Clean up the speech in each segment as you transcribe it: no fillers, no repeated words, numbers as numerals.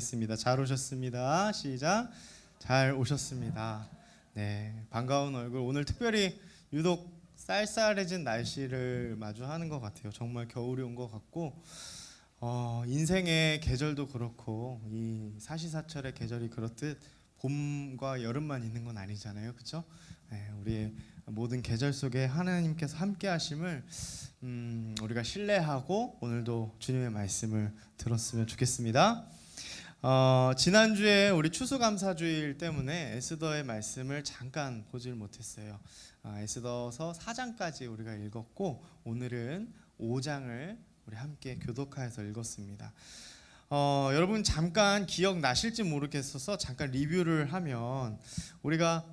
습니다. 잘 오셨습니다. 시작. 잘 오셨습니다. 네, 반가운 얼굴. 오늘 특별히 유독 쌀쌀해진 날씨를 마주하는 것 같아요. 정말 겨울이 온 것 같고, 인생의 계절도 그렇고 이 사시사철의 계절이 그렇듯 봄과 여름만 있는 건 아니잖아요, 그렇죠? 네, 우리의 모든 계절 속에 하나님께서 함께하심을 우리가 신뢰하고 오늘도 주님의 말씀을 들었으면 좋겠습니다. 지난주에 우리 추수감사주일 때문에 에스더의 말씀을 잠깐 보질 못했어요. 에스더서 4장까지 우리가 읽었고 오늘은 5장을 우리 함께 교독하여서 읽었습니다. 여러분 잠깐 기억나실지 모르겠어서 잠깐 리뷰를 하면 우리가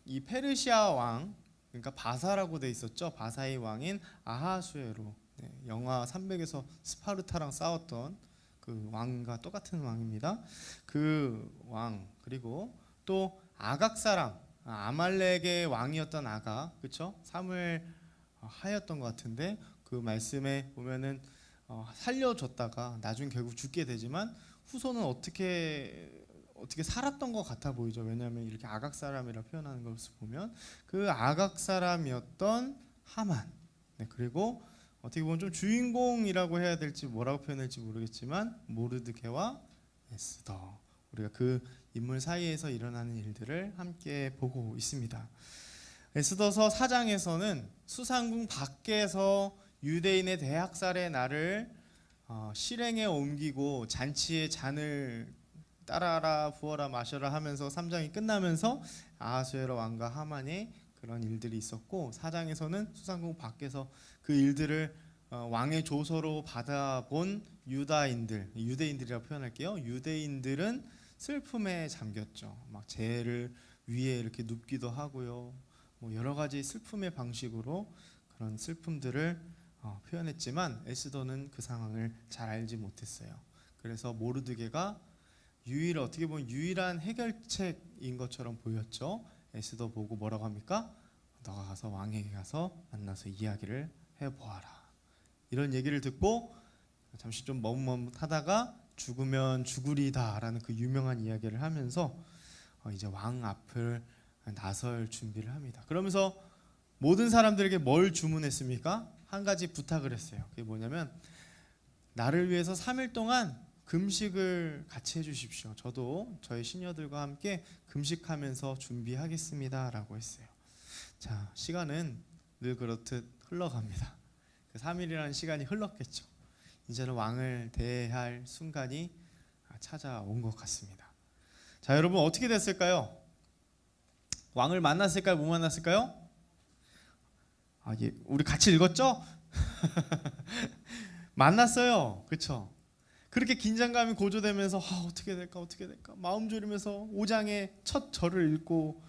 이 페르시아 왕, 그러니까 바사라고 돼 있었죠. 바사의 왕인 아하수에로, 영하 300에서 스파르타랑 싸웠던 그 왕과 똑같은 왕입니다. 그 왕, 그리고 또 아각 사람, 아말렉의 왕이었던 아각, 그렇죠? 삼을 하였던 것 같은데 그 말씀에 보면은 살려줬다가 나중 결국 죽게 되지만 후손은 어떻게 살았던 것 같아 보이죠. 왜냐하면 이렇게 아각 사람이라 표현하는 것을 보면 그 아각 사람이었던 하만, 그리고 어떻게 보면 좀 주인공이라고 해야 될지 뭐라고 표현할지 모르겠지만 모르드게와 에스더, 우리가 그 인물 사이에서 일어나는 일들을 함께 보고 있습니다. 에스더서 4장에서는 수상궁 밖에서 유대인의 대학살의 날을 실행에 옮기고 잔치의 잔을 따라라 부어라 마셔라 하면서 3장이 끝나면서 아하수에로 왕과 하만의 그런 일들이 있었고 4장에서는 수상궁 밖에서 그 일들을 왕의 조서로 받아본 유대인들이라고 표현할게요. 유대인들은 슬픔에 잠겼죠. 막 재를 위에 이렇게 눕기도 하고요. 뭐 여러 가지 슬픔의 방식으로 그런 슬픔들을 표현했지만 에스더는 그 상황을 잘 알지 못했어요. 그래서 모르드게가 어떻게 보면 유일한 해결책인 것처럼 보였죠. 에스더 보고 뭐라고 합니까? 너가 가서 왕에게 가서 만나서 이야기를 해보아라. 이런 얘기를 듣고 잠시 좀 머뭇머뭇하다가 죽으면 죽으리다 라는 그 유명한 이야기를 하면서 이제 왕 앞을 나설 준비를 합니다. 그러면서 모든 사람들에게 뭘 주문했습니까? 한 가지 부탁을 했어요. 그게 뭐냐면 나를 위해서 3일 동안 금식을 같이 해주십시오. 저도 저희 시녀들과 함께 금식하면서 준비하겠습니다 라고 했어요. 자, 시간은 늘 그렇듯 흘러갑니다. 그 3일이라는 시간이 흘렀겠죠. 이제는 왕을 대할 순간이 찾아온 것 같습니다. 자, 여러분 어떻게 됐을까요? 왕을 만났을까요? 못 만났을까요? 우리 같이 읽었죠? 만났어요. 그렇죠? 그렇게 긴장감이 고조되면서 어떻게 될까 마음 졸이면서 5장의 첫 절을 읽고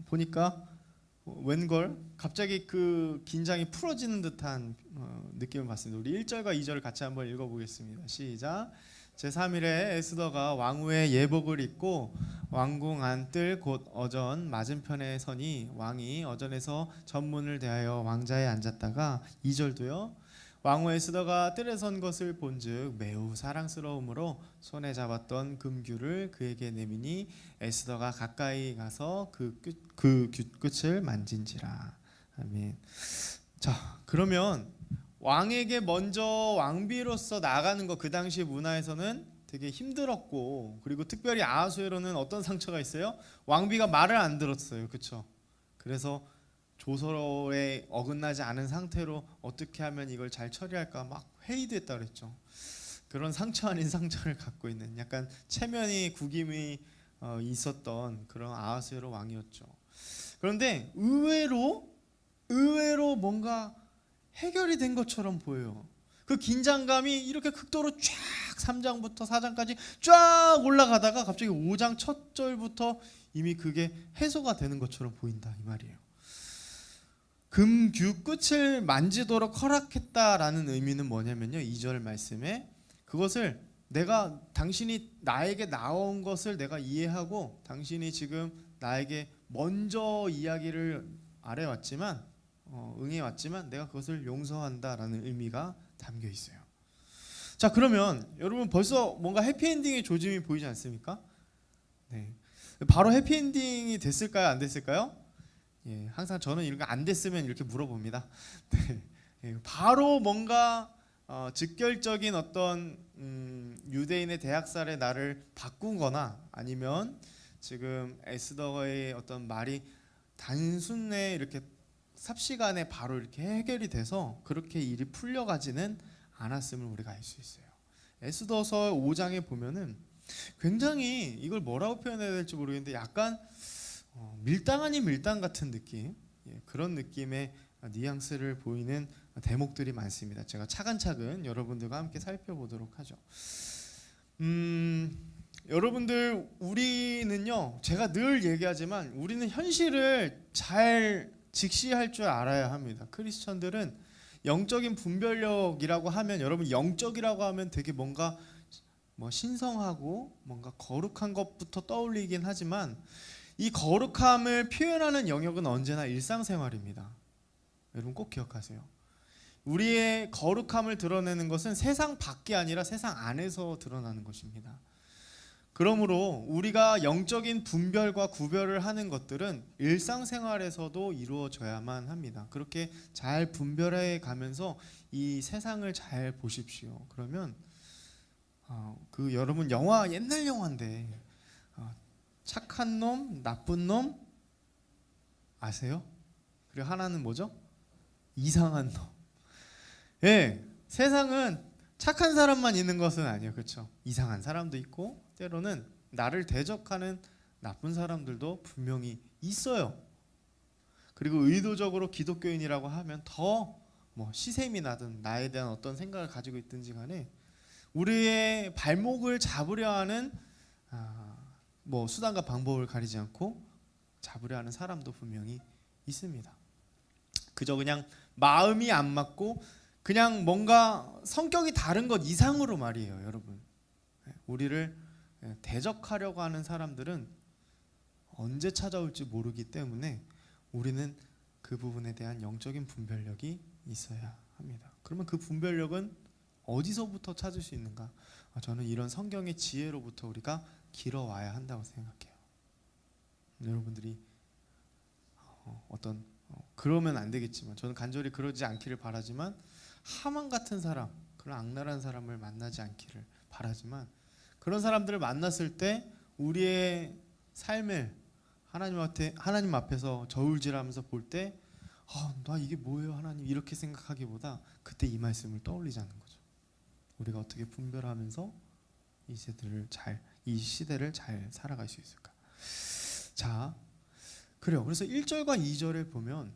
보니까 웬걸 갑자기 그 긴장이 풀어지는 듯한 느낌을 받습니다. 우리 1절과 2절을 같이 한번 읽어보겠습니다. 시작. 제3일에 에스더가 왕후의 예복을 입고 왕궁 안뜰 곧 어전 맞은편에 서니 왕이 어전에서 전문을 대하여 왕자에 앉았다가 2절도요. 왕후 에스더가 뜰에 선 것을 본즉 매우 사랑스러움으로 손에 잡았던 금규를 그에게 내미니 에스더가 가까이 가서 그 끝을 만진지라. 아멘. 자, 그러면 왕에게 먼저 왕비로서 나가는 거 그 당시 문화에서는 되게 힘들었고, 그리고 특별히 아하수에로는 어떤 상처가 있어요? 왕비가 말을 안 들었어요. 그렇죠? 그래서 조서로에 어긋나지 않은 상태로 어떻게 하면 이걸 잘 처리할까 막 회의도 했다 그랬죠. 그런 상처 아닌 상처를 갖고 있는 약간 체면이 구김이 있었던 그런 아하수에로 왕이었죠. 그런데 의외로 뭔가 해결이 된 것처럼 보여요. 그 긴장감이 이렇게 극도로 쫙 3장부터 4장까지 쫙 올라가다가 갑자기 5장 첫 절부터 이미 그게 해소가 되는 것처럼 보인다 이 말이에요. 금규 끝을 만지도록 허락했다라는 의미는 뭐냐면요, 2절 말씀에 그것을 당신이 나에게 나온 것을 내가 이해하고 당신이 지금 나에게 먼저 이야기를 응해왔지만 내가 그것을 용서한다라는 의미가 담겨 있어요. 자, 그러면 여러분 벌써 뭔가 해피엔딩의 조짐이 보이지 않습니까? 네. 바로 해피엔딩이 됐을까요? 안 됐을까요? 예, 항상 저는 이런 거 안 됐으면 이렇게 물어봅니다. 네. 예, 바로 뭔가 직결적인 어떤 유대인의 대학살의 날을 바꾼 거나 아니면 지금 에스더의 어떤 말이 단순에 이렇게 삽시간에 바로 이렇게 해결이 돼서 그렇게 일이 풀려가지는 않았음을 우리가 알 수 있어요. 에스더서 5장에 보면은 굉장히 이걸 뭐라고 표현해야 될지 모르겠는데 약간 밀당 아닌 밀당 같은 느낌, 예, 그런 느낌의 뉘앙스를 보이는 대목들이 많습니다. 제가 차근차근 여러분들과 함께 살펴보도록 하죠. 여러분들, 우리는요, 제가 늘 얘기하지만 우리는 현실을 잘 직시할 줄 알아야 합니다. 크리스천들은 영적인 분별력이라고 하면, 여러분 영적이라고 하면 되게 뭔가 신성하고 뭔가 거룩한 것부터 떠올리긴 하지만 이 거룩함을 표현하는 영역은 언제나 일상생활입니다. 여러분 꼭 기억하세요. 우리의 거룩함을 드러내는 것은 세상 밖이 아니라 세상 안에서 드러나는 것입니다. 그러므로 우리가 영적인 분별과 구별을 하는 것들은 일상생활에서도 이루어져야만 합니다. 그렇게 잘 분별해 가면서 이 세상을 잘 보십시오. 그러면 여러분 영화, 옛날 영화인데 착한 놈, 나쁜 놈 아세요? 그리고 하나는 뭐죠? 이상한 놈. 예, 세상은 착한 사람만 있는 것은 아니에요. 그렇죠? 이상한 사람도 있고 때로는 나를 대적하는 나쁜 사람들도 분명히 있어요. 그리고 의도적으로 기독교인이라고 하면 더 시샘이 나든 나에 대한 어떤 생각을 가지고 있든지 간에 우리의 발목을 잡으려 하는 수단과 방법을 가리지 않고 잡으려 하는 사람도 분명히 있습니다. 그저 그냥 마음이 안 맞고 그냥 뭔가 성격이 다른 것 이상으로 말이에요, 여러분. 우리를 대적하려고 하는 사람들은 언제 찾아올지 모르기 때문에 우리는 그 부분에 대한 영적인 분별력이 있어야 합니다. 그러면 그 분별력은 어디서부터 찾을 수 있는가? 저는 이런 성경의 지혜로부터 우리가 길어와야 한다고 생각해요. 여러분들이 그러면 안 되겠지만, 저는 간절히 그러지 않기를 바라지만, 하만 같은 사람, 그런 악랄한 사람을 만나지 않기를 바라지만, 그런 사람들을 만났을 때 우리의 삶을 하나님 앞에서 저울질하면서 볼 때, 나 이게 뭐예요 하나님, 이렇게 생각하기보다 그때 이 말씀을 떠올리자는 거죠. 우리가 어떻게 분별하면서 이 시대를 잘 살아갈 수 있을까? 자, 그래요. 그래서 1절과 2절을 보면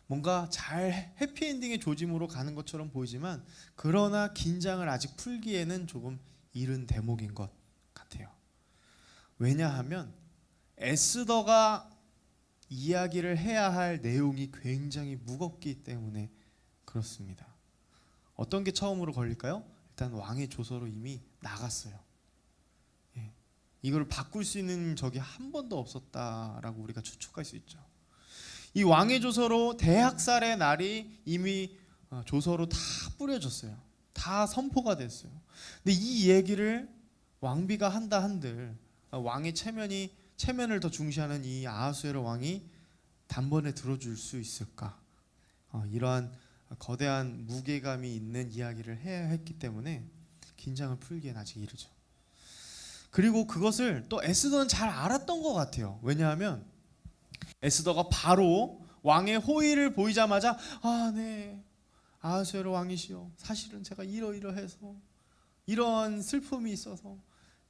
뭔가 잘 해피엔딩의 조짐으로 가는 것처럼 보이지만, 그러나 긴장을 아직 풀기에는 조금 이른 대목인 것 같아요. 왜냐하면 에스더가 이야기를 해야 할 내용이 굉장히 무겁기 때문에 그렇습니다. 어떤 게 처음으로 걸릴까요? 일단 왕의 조서로 이미 나갔어요. 예. 이걸 바꿀 수 있는 적이 한 번도 없었다라고 우리가 추측할 수 있죠. 이 왕의 조서로 대학살의 날이 이미 조서로 다 뿌려졌어요. 다 선포가 됐어요. 근데 이 얘기를 왕비가 한다 한들 왕의 체면을 더 중시하는 이 아하수에로 왕이 단번에 들어줄 수 있을까? 이러한 거대한 무게감이 있는 이야기를 해야 했기 때문에 긴장을 풀기엔 아직 이르죠. 그리고 그것을 또 에스더는 잘 알았던 것 같아요. 왜냐하면 에스더가 바로 왕의 호의를 보이자마자 네, 아하수에로 왕이시여, 사실은 제가 이러이러해서 이런 슬픔이 있어서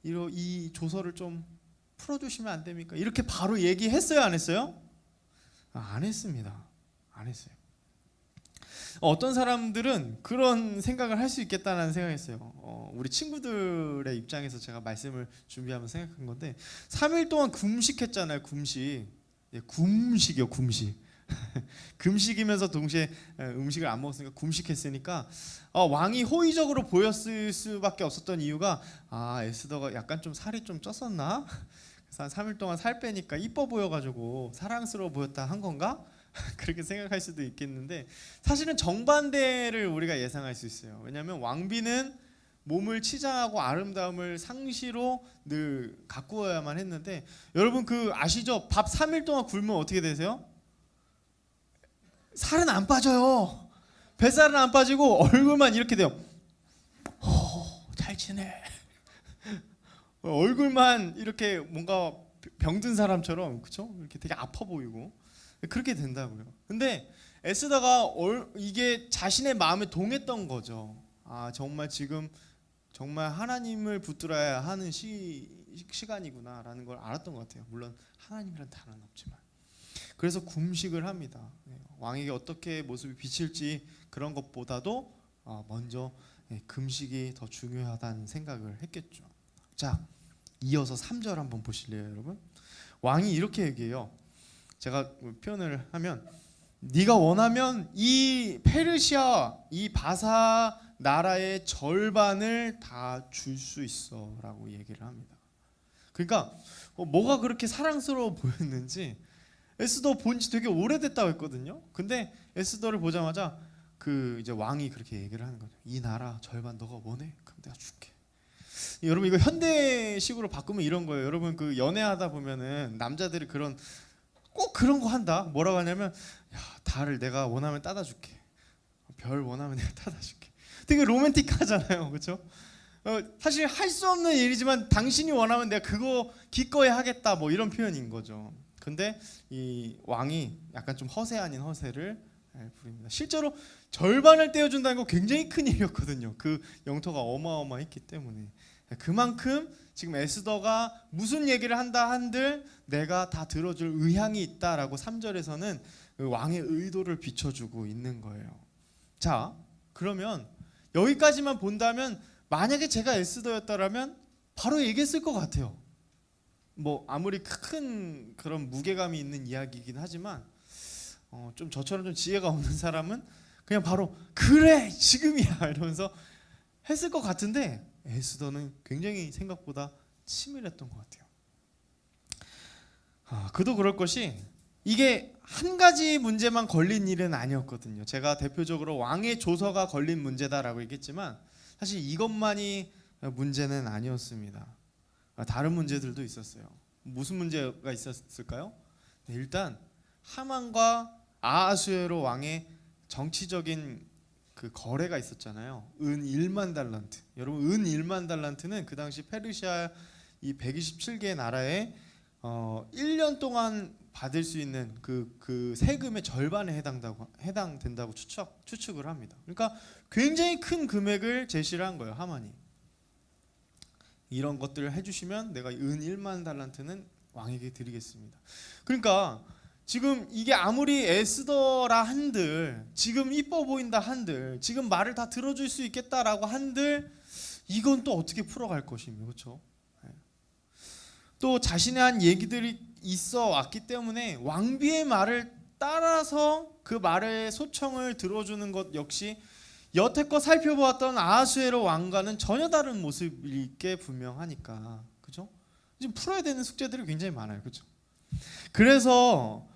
이 조서를 좀 풀어주시면 안 됩니까? 이렇게 바로 얘기했어요, 안 했어요? 안 했습니다. 안 했어요. 어떤 사람들은 그런 생각을 할 수 있겠다는 생각했어요. 우리 친구들의 입장에서 제가 말씀을 준비하면서 생각한 건데, 3일 동안 금식했잖아요. 금식이요, 금식. 금식이면서 동시에 음식을 안 먹었으니까 금식했으니까 왕이 호의적으로 보였을 수밖에 없었던 이유가, 에스더가 약간 좀 살이 좀 쪘었나? 그래서 한 3일 동안 살 빼니까 이뻐 보여가지고 사랑스러워 보였다 한 건가? 그렇게 생각할 수도 있겠는데, 사실은 정반대를 우리가 예상할 수 있어요. 왜냐하면 왕비는 몸을 치장하고 아름다움을 상시로 늘 가꾸어야만 했는데, 여러분 그 아시죠? 밥 3일 동안 굶으면 어떻게 되세요? 살은 안 빠져요. 뱃살은 안 빠지고 얼굴만 이렇게 돼요. 잘 지내. 얼굴만 이렇게 뭔가 병든 사람처럼, 그렇죠? 이렇게 되게 아파 보이고 그렇게 된다고요. 근데 에스더가 이게 자신의 마음에 동했던 거죠. 아, 정말 지금 정말 하나님을 붙들어야 하는 시간이구나라는 걸 알았던 것 같아요. 물론 하나님이란 단어는 없지만. 그래서 금식을 합니다. 왕에게 어떻게 모습이 비칠지 그런 것보다도 먼저 금식이 더 중요하다는 생각을 했겠죠. 자, 이어서 3절 한번 보실래요, 여러분? 왕이 이렇게 얘기해요. 제가 표현을 하면, 네가 원하면 이 페르시아, 이 바사 나라의 절반을 다 줄 수 있어라고 얘기를 합니다. 그러니까 뭐가 그렇게 사랑스러워 보였는지, 에스더 본지 되게 오래됐다고 했거든요. 근데 에스더를 보자마자 그 이제 왕이 그렇게 얘기를 하는 거죠. 이 나라 절반 너가 원해? 그럼 내가 줄게. 여러분 이거 현대식으로 바꾸면 이런 거예요. 여러분 그 연애하다 보면은 남자들이 꼭 그런 거 한다. 뭐라고 하냐면, 야, 달을 내가 원하면 따다 줄게. 별 원하면 내가 따다 줄게. 되게 로맨틱하잖아요, 그렇죠? 사실 할 수 없는 일이지만 당신이 원하면 내가 그거 기꺼이 하겠다, 뭐 이런 표현인 거죠. 근데 이 왕이 약간 좀 허세 아닌 허세를 부립니다. 실제로 절반을 떼어준다는 거 굉장히 큰 일이었거든요. 그 영토가 어마어마했기 때문에. 그만큼 지금 에스더가 무슨 얘기를 한다 한들 내가 다 들어줄 의향이 있다라고 3절에서는 그 왕의 의도를 비춰주고 있는 거예요. 자, 그러면 여기까지만 본다면 만약에 제가 에스더였다라면 바로 얘기했을 것 같아요. 뭐 아무리 큰 그런 무게감이 있는 이야기이긴 하지만 좀 저처럼 좀 지혜가 없는 사람은 그냥 바로 그래 지금이야 이러면서 했을 것 같은데, 에스더는 굉장히 생각보다 치밀했던 것 같아요. 그도 그럴 것이, 이게 한 가지 문제만 걸린 일은 아니었거든요. 제가 대표적으로 왕의 조서가 걸린 문제다라고 얘기했지만 사실 이것만이 문제는 아니었습니다. 다른 문제들도 있었어요. 무슨 문제가 있었을까요? 일단 하만과 아하수에로 왕의 정치적인 그 거래가 있었잖아요. 은 1만 달란트. 여러분 은 1만 달란트는 그 당시 페르시아 이 127개 나라에 1년 동안 받을 수 있는 그 세금의 절반에 해당된다고 추측을 합니다. 그러니까 굉장히 큰 금액을 제시를 한 거예요, 하만이. 이런 것들을 해주시면 내가 은 1만 달란트는 왕에게 드리겠습니다. 그러니까 지금 이게 아무리 에스더라 한들, 지금 이뻐 보인다 한들, 지금 말을 다 들어줄 수 있겠다라고 한들, 이건 또 어떻게 풀어갈 것이며, 그렇죠? 또 자신의 한 얘기들이 있어 왔기 때문에 왕비의 말을 따라서 그 말의 소청을 들어주는 것 역시 여태껏 살펴보았던 아하수에로 왕과는 전혀 다른 모습일 게 분명하니까, 그죠? 지금 풀어야 되는 숙제들이 굉장히 많아요, 그죠? 그래서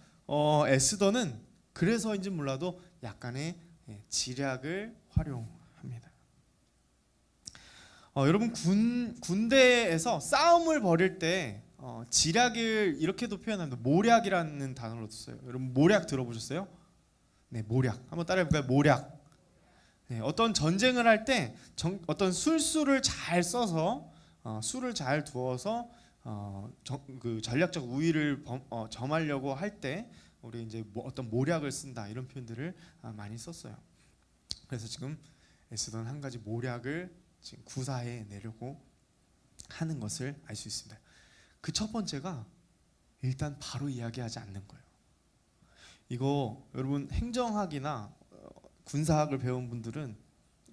에스더는 그래서인지 몰라도 약간의 지략을 활용합니다. 여러분 군대에서 싸움을 벌일 때 지략을 이렇게도 표현합니다. 모략이라는 단어로 써요. 여러분 모략 들어보셨어요? 네, 모략. 한번 따라해볼까요? 모략. 네, 어떤 전쟁을 할 때 어떤 술수를 잘 써서 수를 잘 두어서 그 전략적 우위를 점하려고 할 때 우리 이제 어떤 모략을 쓴다, 이런 표현들을 많이 썼어요. 그래서 지금 에스더는 한 가지 모략을 지금 구사해 내려고 하는 것을 알 수 있습니다. 그 첫 번째가 일단 바로 이야기하지 않는 거예요. 이거 여러분 행정학이나 군사학을 배운 분들은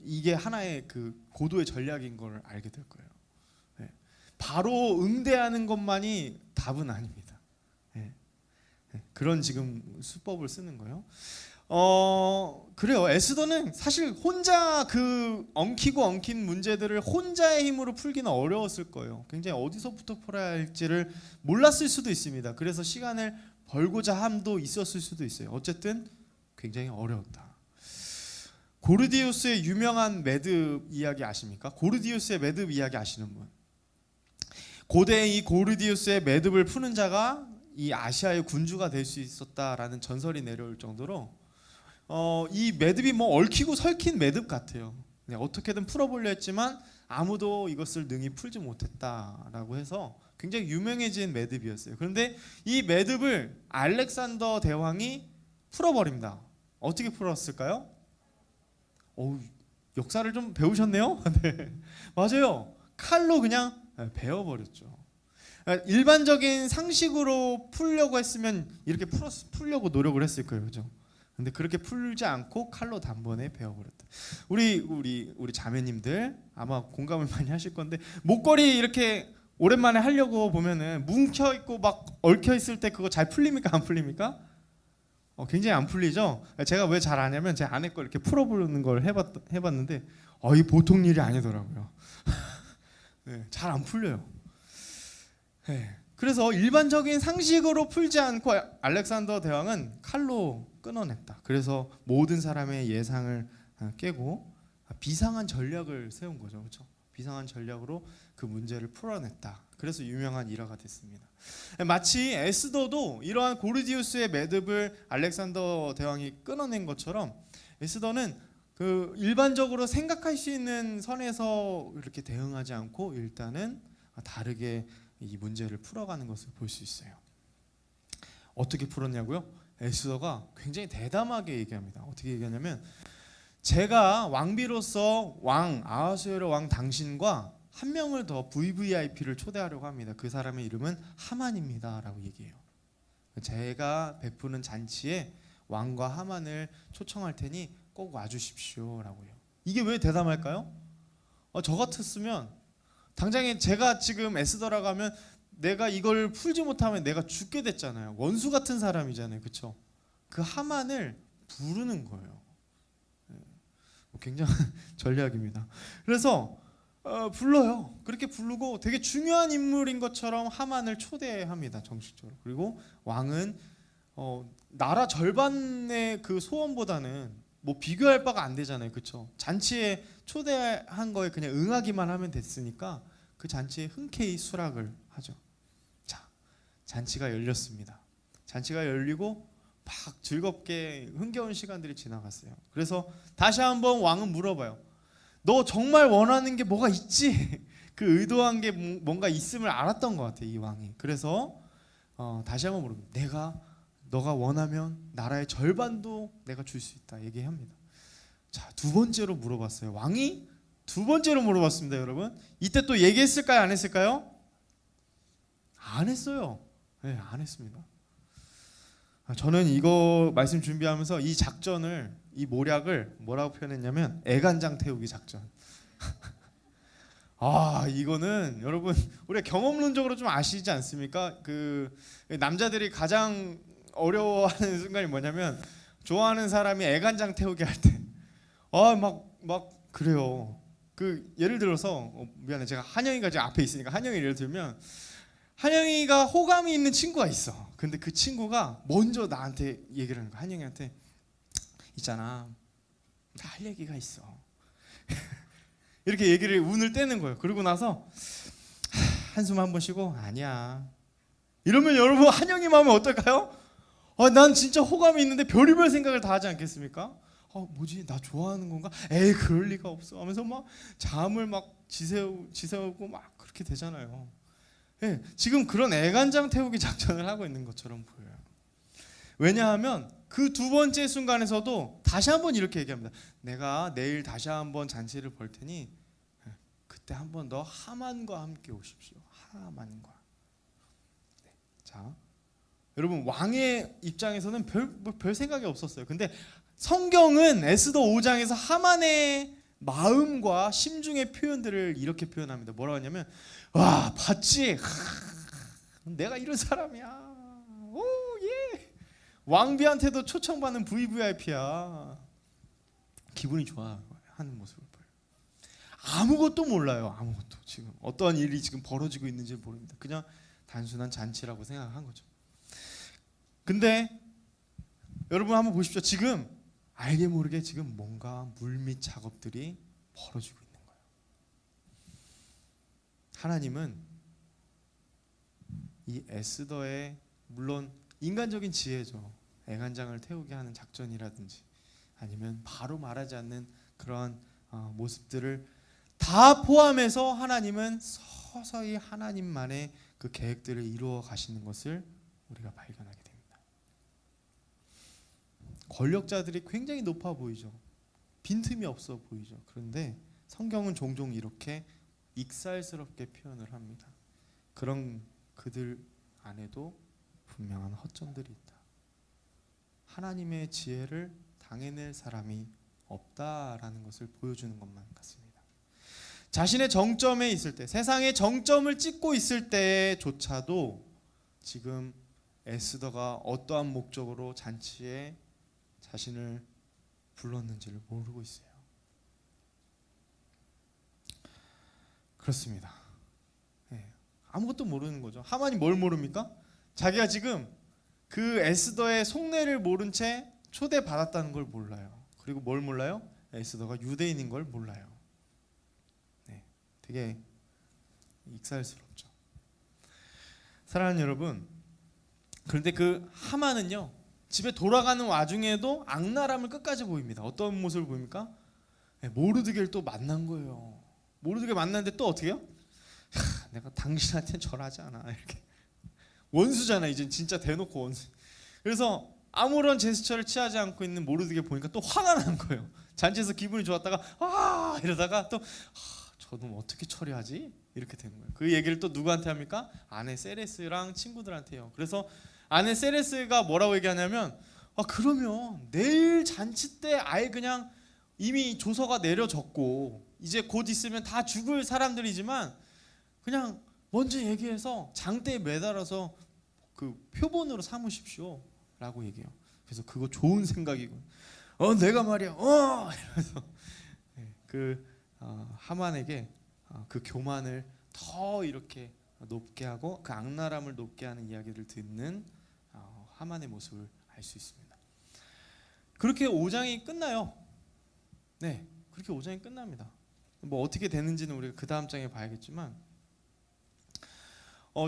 이게 하나의 그 고도의 전략인 걸 알게 될 거예요. 네. 바로 응대하는 것만이 답은 아닙니다. 네. 네. 그런 지금 수법을 쓰는 거예요. 그래요. 에스더는 사실 혼자 그 엉킨 문제들을 혼자의 힘으로 풀기는 어려웠을 거예요. 굉장히 어디서부터 풀어야 할지를 몰랐을 수도 있습니다. 그래서 시간을 벌고자 함도 있었을 수도 있어요. 어쨌든 굉장히 어려웠다. 고르디우스의 유명한 매듭 이야기 아십니까? 고르디우스의 매듭 이야기 아시는 분? 고대에 이 고르디우스의 매듭을 푸는 자가 이 아시아의 군주가 될 수 있었다라는 전설이 내려올 정도로 이 매듭이 뭐 얽히고 설킨 매듭 같아요. 네, 어떻게든 풀어보려 했지만 아무도 이것을 능히 풀지 못했다라고 해서 굉장히 유명해진 매듭이었어요. 그런데 이 매듭을 알렉산더 대왕이 풀어버립니다. 어떻게 풀었을까요? 역사를 좀 배우셨네요. 네, 맞아요. 칼로 그냥 베어버렸죠. 일반적인 상식으로 풀려고 했으면 이렇게 풀려고 노력을 했을 거예요, 그죠? 근데 그렇게 풀지 않고 칼로 단번에 베어버렸다. 우리 자매님들 아마 공감을 많이 하실 건데 목걸이 이렇게 오랜만에 하려고 보면은 뭉쳐 있고 막 얽혀 있을 때 그거 잘 풀립니까? 안 풀립니까? 굉장히 안 풀리죠. 제가 왜 잘 아냐면 제 아내 걸 이렇게 풀어보는 걸 해봤는데 이 보통 일이 아니더라고요. 네, 잘 안 풀려요. 네, 그래서 일반적인 상식으로 풀지 않고 알렉산더 대왕은 칼로 끊어냈다. 그래서 모든 사람의 예상을 깨고 비상한 전략을 세운 거죠, 그렇죠? 비상한 전략으로 그 문제를 풀어냈다. 그래서 유명한 일화가 됐습니다. 마치 에스더도 이러한 고르디우스의 매듭을 알렉산더 대왕이 끊어낸 것처럼 에스더는 그 일반적으로 생각할 수 있는 선에서 이렇게 대응하지 않고 일단은 다르게 이 문제를 풀어가는 것을 볼 수 있어요. 어떻게 풀었냐고요? 에스더가 굉장히 대담하게 얘기합니다. 어떻게 얘기하냐면 제가 왕비로서 왕 아하수에로 왕 당신과 한 명을 더 VVIP를 초대하려고 합니다. 그 사람의 이름은 하만입니다 라고 얘기해요. 제가 베푸는 잔치에 왕과 하만을 초청할 테니 꼭 와주십시오 라고 해요. 이게 왜 대담할까요? 저 같았으면 당장에 제가 지금 에스더라고 하면 내가 이걸 풀지 못하면 내가 죽게 됐잖아요. 원수 같은 사람이잖아요, 그렇죠? 그 하만을 부르는 거예요. 굉장한 전략입니다. 그래서 불러요. 그렇게 부르고 되게 중요한 인물인 것처럼 하만을 초대합니다, 정식적으로. 그리고 왕은 나라 절반의 그 소원보다는 뭐 비교할 바가 안 되잖아요, 그렇죠? 잔치에 초대한 거에 그냥 응하기만 하면 됐으니까 그 잔치에 흔쾌히 수락을 하죠. 자, 잔치가 열렸습니다. 잔치가 열리고 막 즐겁게 흥겨운 시간들이 지나갔어요. 그래서 다시 한번 왕은 물어봐요. 너 정말 원하는 게 뭐가 있지? 그 의도한 게 뭔가 있음을 알았던 것 같아, 이 왕이. 그래서 다시 한번 물어봅니다. 너가 원하면 나라의 절반도 내가 줄 수 있다 얘기합니다. 자, 두 번째로 물어봤어요. 왕이 두 번째로 물어봤습니다, 여러분. 이때 또 얘기했을까요, 안 했을까요? 안 했어요. 네, 안 했습니다. 저는 이거 말씀 준비하면서 이 작전을, 이 모략을 뭐라고 표현했냐면 애간장 태우기 작전. 이거는 여러분 우리가 경험론적으로 좀 아시지 않습니까? 그 남자들이 가장 어려워하는 순간이 뭐냐면 좋아하는 사람이 애간장 태우기 할 때 막 그래요. 그 예를 들어서 미안해, 제가 한영이가 지금 앞에 있으니까 한영이 예를 들면 한영이가 호감이 있는 친구가 있어. 근데 그 친구가 먼저 나한테 얘기를 하는 거야. 한영이한테 있잖아, 나 할 얘기가 있어. 이렇게 얘기를 운을 떼는 거예요. 그러고 나서 한숨 한 번 쉬고 아니야 이러면 여러분 한영이 마음이 어떨까요? 난 진짜 호감이 있는데 별의별 생각을 다 하지 않겠습니까? 뭐지, 나 좋아하는 건가? 에이, 그럴 리가 없어 하면서 막 잠을 막 지새우고 막 그렇게 되잖아요. 네, 지금 그런 애간장 태우기 작전을 하고 있는 것처럼 보여요. 왜냐하면 그 두 번째 순간에서도 다시 한번 이렇게 얘기합니다. 내가 내일 다시 한번 잔치를 벌 테니 그때 한 번 더 하만과 함께 오십시오. 하만과. 네, 자, 여러분 왕의 입장에서는 별 생각이 없었어요. 근데 성경은 에스더 5장에서 하만의 마음과 심중의 표현들을 이렇게 표현합니다. 뭐라고 하냐면 와, 봤지? 내가 이런 사람이야. 오, 예. 왕비한테도 초청받는 VVIP야. 기분이 좋아 하는 모습을 보여요. 아무것도 몰라요. 아무것도. 지금 어떠한 일이 지금 벌어지고 있는지 모릅니다. 그냥 단순한 잔치라고 생각한 거죠. 근데 여러분 한번 보십시오. 지금 알게 모르게 지금 뭔가 물밑 작업들이 벌어지고 있는 거예요. 하나님은 이 에스더의, 물론 인간적인 지혜죠. 애간장을 태우게 하는 작전이라든지 아니면 바로 말하지 않는 그러한 모습들을 다 포함해서 하나님은 서서히 하나님만의 그 계획들을 이루어 가시는 것을 우리가 발견하게 됩니다. 권력자들이 굉장히 높아 보이죠. 빈틈이 없어 보이죠. 그런데 성경은 종종 이렇게 익살스럽게 표현을 합니다. 그런 그들 안에도 분명한 허점들이 있다. 하나님의 지혜를 당해낼 사람이 없다라는 것을 보여주는 것만 같습니다. 자신의 정점에 있을 때, 세상의 정점을 찍고 있을 때조차도 지금 에스더가 어떠한 목적으로 잔치에 자신을 불렀는지를 모르고 있어요. 그렇습니다. 아무것도 모르는 거죠. 하만이 뭘 모릅니까? 자기가 지금 그 에스더의 속내를 모른 채 초대받았다는 걸 몰라요. 그리고 뭘 몰라요? 에스더가 유대인인 걸 몰라요. 되게 익살스럽죠. 사랑하는 여러분, 그런데 그 하만은요, 집에 돌아가는 와중에도 악랄함을 끝까지 보입니다. 어떤 모습을 보입니까? 모르드게를 또 만난 거예요. 모르드게 만났는데 또 어떻게 해요? 내가 당신한테는 절하지 않아. 이렇게 원수잖아. 이제 진짜 대놓고 원수. 그래서 아무런 제스처를 취하지 않고 있는 모르드게 보니까 또 화가 난 거예요. 잔치에서 기분이 좋았다가 이러다가 또 저놈 어떻게 처리하지? 이렇게 된 거예요. 그 얘기를 또 누구한테 합니까? 아내 세레스랑 친구들한테 해요. 그래서 아내 세레스가 뭐라고 얘기하냐면 그러면 내일 잔치 때 아예 그냥 이미 조서가 내려졌고 이제 곧 있으면 다 죽을 사람들이지만 그냥 먼저 얘기해서 장대에 매달아서 그 표본으로 삼으십시오 라고 얘기해요. 그래서 그거 좋은 생각이고 내가 말이야 이러면서 하만에게 그 교만을 더 이렇게 높게 하고 그 악랄함을 높게 하는 이야기를 듣는 하만의 모습을 알 수 있습니다. 그렇게 5장이 끝나요. 네, 그렇게 5장이 끝납니다. 뭐 어떻게 되는지는 우리가 그 다음 장에 봐야겠지만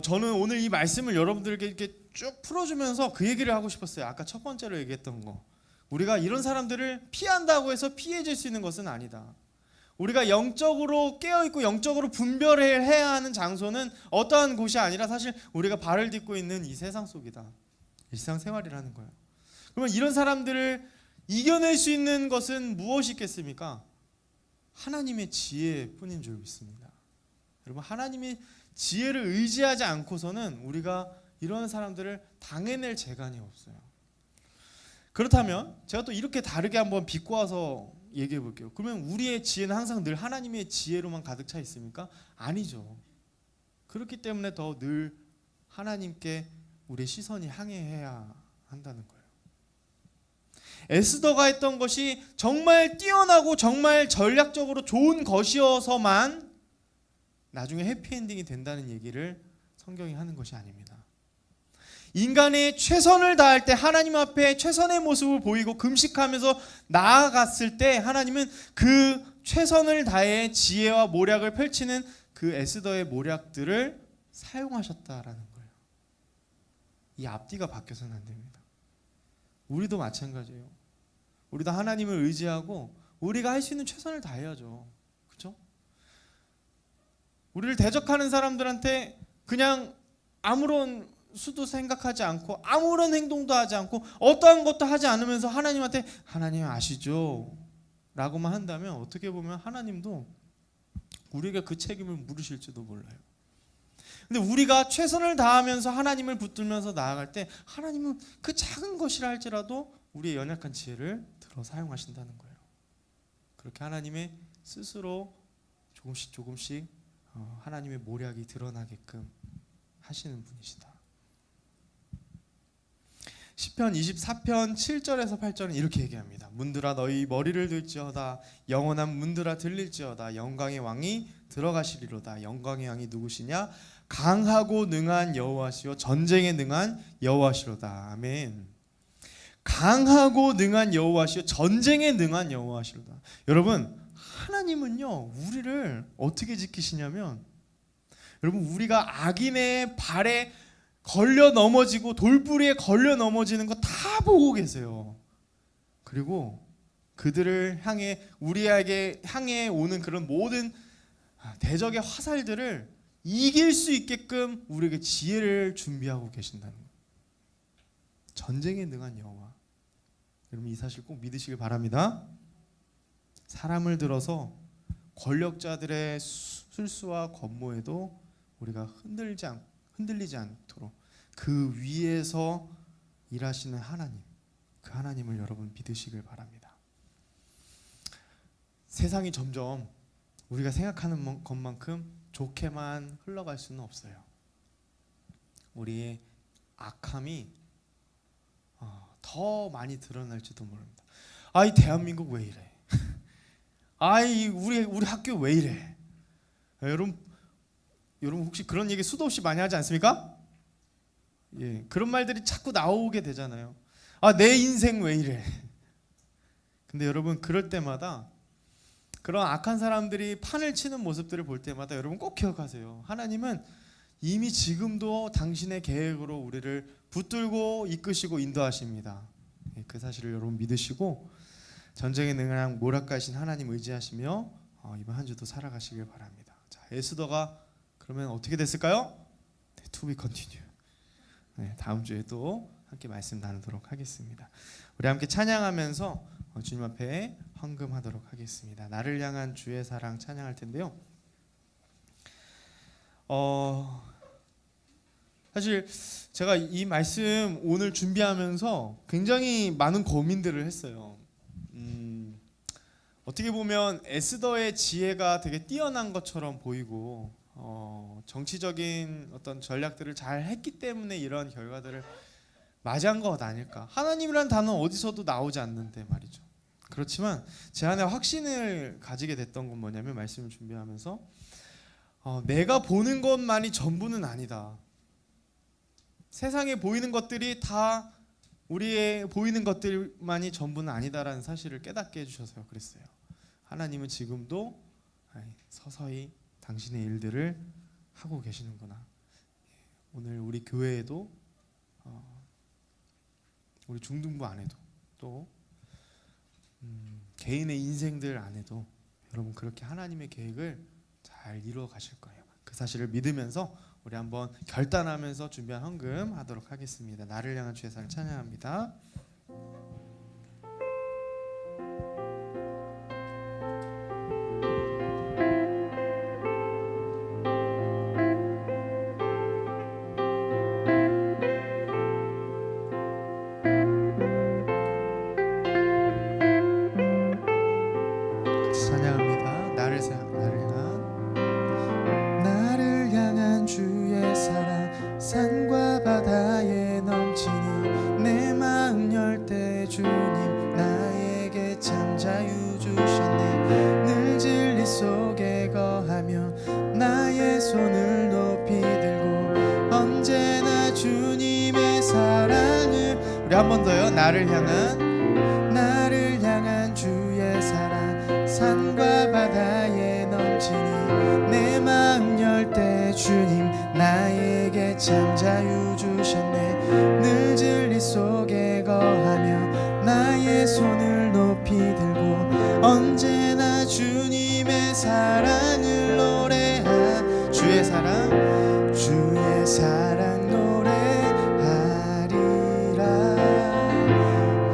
저는 오늘 이 말씀을 여러분들에게 이렇게 쭉 풀어주면서 그 얘기를 하고 싶었어요. 아까 첫 번째로 얘기했던 거, 우리가 이런 사람들을 피한다고 해서 피해질 수 있는 것은 아니다. 우리가 영적으로 깨어있고 영적으로 분별해야 하는 장소는 어떠한 곳이 아니라 사실 우리가 발을 딛고 있는 이 세상 속이다. 일상생활이라는 거예요. 그러면 이런 사람들을 이겨낼 수 있는 것은 무엇이 있겠습니까? 하나님의 지혜뿐인 줄 믿습니다. 여러분, 하나님의 지혜를 의지하지 않고서는 우리가 이런 사람들을 당해낼 재간이 없어요. 그렇다면 제가 또 이렇게 다르게 한번 비꼬아서 얘기해 볼게요. 그러면 우리의 지혜는 항상 늘 하나님의 지혜로만 가득 차 있습니까? 아니죠. 그렇기 때문에 더 늘 하나님께 우리의 시선이 향해야 한다는 거예요. 에스더가 했던 것이 정말 뛰어나고 정말 전략적으로 좋은 것이어서만 나중에 해피엔딩이 된다는 얘기를 성경이 하는 것이 아닙니다. 인간의 최선을 다할 때 하나님 앞에 최선의 모습을 보이고 금식하면서 나아갔을 때 하나님은 그 최선을 다해 지혜와 모략을 펼치는 그 에스더의 모략들을 사용하셨다라는 거예요. 이 앞뒤가 바뀌어서는 안 됩니다. 우리도 마찬가지예요. 우리도 하나님을 의지하고 우리가 할 수 있는 최선을 다해야죠. 그렇죠? 우리를 대적하는 사람들한테 그냥 아무런 수도 생각하지 않고 아무런 행동도 하지 않고 어떠한 것도 하지 않으면서 하나님한테 하나님 아시죠? 라고만 한다면 어떻게 보면 하나님도 우리가 그 책임을 물으실지도 몰라요. 근데 우리가 최선을 다하면서 하나님을 붙들면서 나아갈 때 하나님은 그 작은 것이라 할지라도 우리의 연약한 지혜를 들어 사용하신다는 거예요. 그렇게 하나님의 스스로 조금씩 하나님의 모략이 드러나게끔 하시는 분이시다. 시편 24편 7절에서 8절은 이렇게 얘기합니다. 문들아 너희 머리를 들지어다. 영원한 문들아 들릴지어다. 영광의 왕이 들어가시리로다. 영광의 왕이 누구시냐? 강하고 능한 여호와시요 전쟁에 능한 여호와시로다. 아멘. 강하고 능한 여호와시요 전쟁에 능한 여호와시로다. 여러분, 하나님은요 우리를 어떻게 지키시냐면, 여러분, 우리가 악인의 발에 걸려 넘어지고 돌부리에 걸려 넘어지는 거 다 보고 계세요. 그리고 그들을 향해, 우리에게 향해 오는 그런 모든 대적의 화살들을 이길 수 있게끔 우리에게 지혜를 준비하고 계신다는 거예요. 전쟁에 능한 여호와. 여러분, 이 사실 꼭 믿으시길 바랍니다. 사람을 들어서 권력자들의 술수와 권모에도 우리가 흔들리지 않도록 그 위에서 일하시는 하나님, 그 하나님을 여러분 믿으시길 바랍니다. 세상이 점점 우리가 생각하는 것만큼 좋게만 흘러갈 수는 없어요. 우리의 악함이 더 많이 드러날지도 모릅니다. 이 대한민국 왜 이래? 우리 학교 왜 이래? 여러분 혹시 그런 얘기 수도 없이 많이 하지 않습니까? 예, 그런 말들이 자꾸 나오게 되잖아요. 내 인생 왜 이래? 근데 여러분, 그럴 때마다 그런 악한 사람들이 판을 치는 모습들을 볼 때마다 여러분 꼭 기억하세요. 하나님은 이미 지금도 당신의 계획으로 우리를 붙들고 이끄시고 인도하십니다. 예, 그 사실을 여러분 믿으시고 전쟁에 능한 모략가이신 하나님 의지하시며 이번 한 주도 살아가시길 바랍니다. 자, 에스더가 그러면 어떻게 됐을까요? 네, to be continue. 네, 다음 주에 또 함께 말씀 나누도록 하겠습니다. 우리 함께 찬양하면서 주님 앞에 헌금하도록 하겠습니다. 나를 향한 주의 사랑 찬양할 텐데요. 사실 제가 이 말씀 오늘 준비하면서 굉장히 많은 고민들을 했어요. 어떻게 보면 에스더의 지혜가 되게 뛰어난 것처럼 보이고 정치적인 어떤 전략들을 잘 했기 때문에 이런 결과들을 맞이한 것 아닐까. 하나님이란 단어 어디서도 나오지 않는데 말이죠. 그렇지만 제 안에 확신을 가지게 됐던 건 뭐냐면, 말씀을 준비하면서 내가 보는 것만이 전부는 아니다. 세상에 보이는 것들이 다 우리의 보이는 것들만이 전부는 아니다라는 사실을 깨닫게 해주셔서 그랬어요. 하나님은 지금도 서서히 당신의 일들을 하고 계시는구나. 오늘 우리 교회에도 우리 중등부 안에도 또 개인의 인생들 안에도 여러분 그렇게 하나님의 계획을 잘 이루어 가실 거예요. 그 사실을 믿으면서 우리 한번 결단하면서 준비한 헌금 하도록 하겠습니다. 나를 향한 주의 사랑 찬양합니다. 산과 바다에 넘치니 내 마음 열 때 주님 나에게 참 자유 주셨네. 늘 진리 속에 거하며 나의 손을 높이 들고 언제나 주님의 사랑을. 우리 한 번 더요. 나를 향한 주의 사랑 산과 바다에 넘치니 내 마음 열 때 주님 나에게 참 자유 주셨네. 늘 진리 속에 거하며 나의 손을 높이 들고 언제나 주님의 사랑을 노래하. 주의 사랑 노래하리라.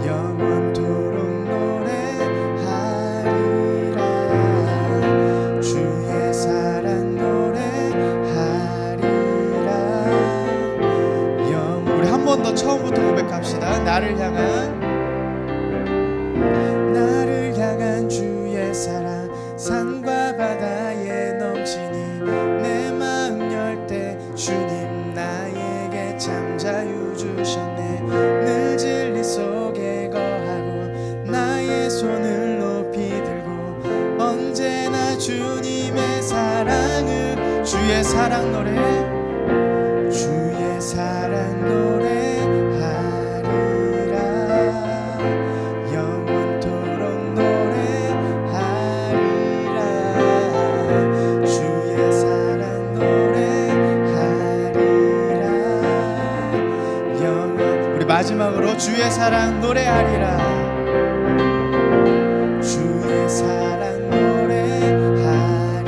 영원토록 노래하리라. 주의 사랑 우리 한 번 더 처음부터 고백합시다. 나를 향한 주의 사랑 산과 바다에 넘치니 내 마음 열 때 주님 나에게 참 자유 주셨네. 늘 진리 속에 거하고 나의 손을 높이 들고 언제나 주님의 사랑을. 주의 사랑 노래하리라. 주의 사랑 노래하리라 주의 사랑 노래하리라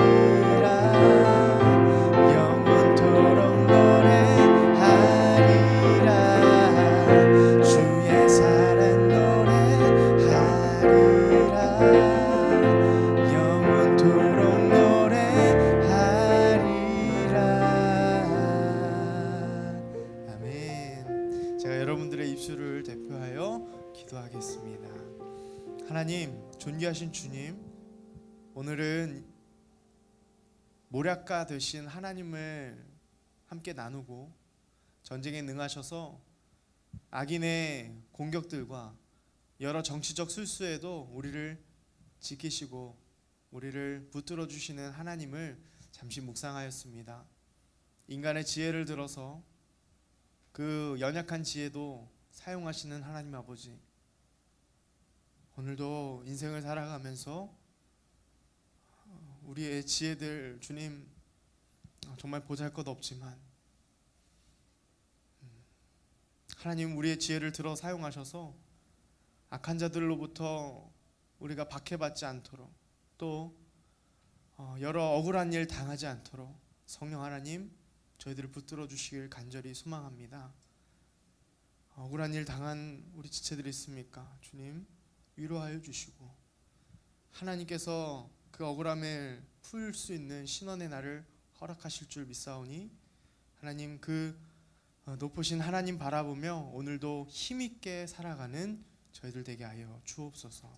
영원토록 노래하리라 주의 사랑 노래하리라 영원토록 노래하리라. 아멘. 제가 여러분들의 입술을 대표하여 기도하겠습니다. 하나님, 존귀하신 주님, 오늘은 모략가 되신 하나님을 함께 나누고 전쟁에 능하셔서 악인의 공격들과 여러 정치적 술수에도 우리를 지키시고 우리를 붙들어 주시는 하나님을 잠시 묵상하였습니다. 인간의 지혜를 들어서 그 연약한 지혜도 사용하시는 하나님 아버지, 오늘도 인생을 살아가면서 우리의 지혜들 주님 정말 보잘것없지만 하나님 우리의 지혜를 들어 사용하셔서 악한 자들로부터 우리가 박해받지 않도록 또 여러 억울한 일 당하지 않도록 성령 하나님 저희들을 붙들어 주시길 간절히 소망합니다. 억울한 일 당한 우리 지체들이 있습니까? 주님 위로하여 주시고 하나님께서 그 억울함을 풀 수 있는 신원의 날을 허락하실 줄 믿사오니 하나님 그 높으신 하나님 바라보며 오늘도 힘있게 살아가는 저희들 되게 하여 주옵소서.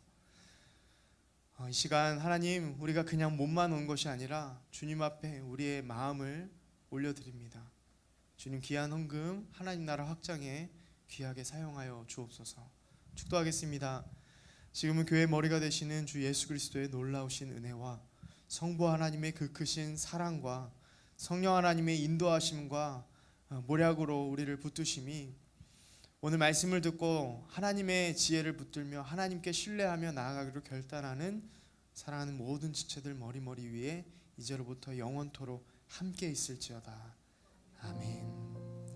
이 시간 하나님 우리가 그냥 몸만 온 것이 아니라 주님 앞에 우리의 마음을 올려드립니다. 주님 귀한 헌금 하나님 나라 확장에 귀하게 사용하여 주옵소서. 축도하겠습니다. 지금은 교회의 머리가 되시는 주 예수 그리스도의 놀라우신 은혜와 성부 하나님의 그 크신 사랑과 성령 하나님의 인도하심과 모략으로 우리를 붙드심이 오늘 말씀을 듣고 하나님의 지혜를 붙들며 하나님께 신뢰하며 나아가기로 결단하는 사랑하는 모든 지체들 머리 위에 이제로부터 영원토록 함께 있을지어다. 아멘.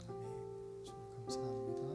아멘. 주님 감사합니다.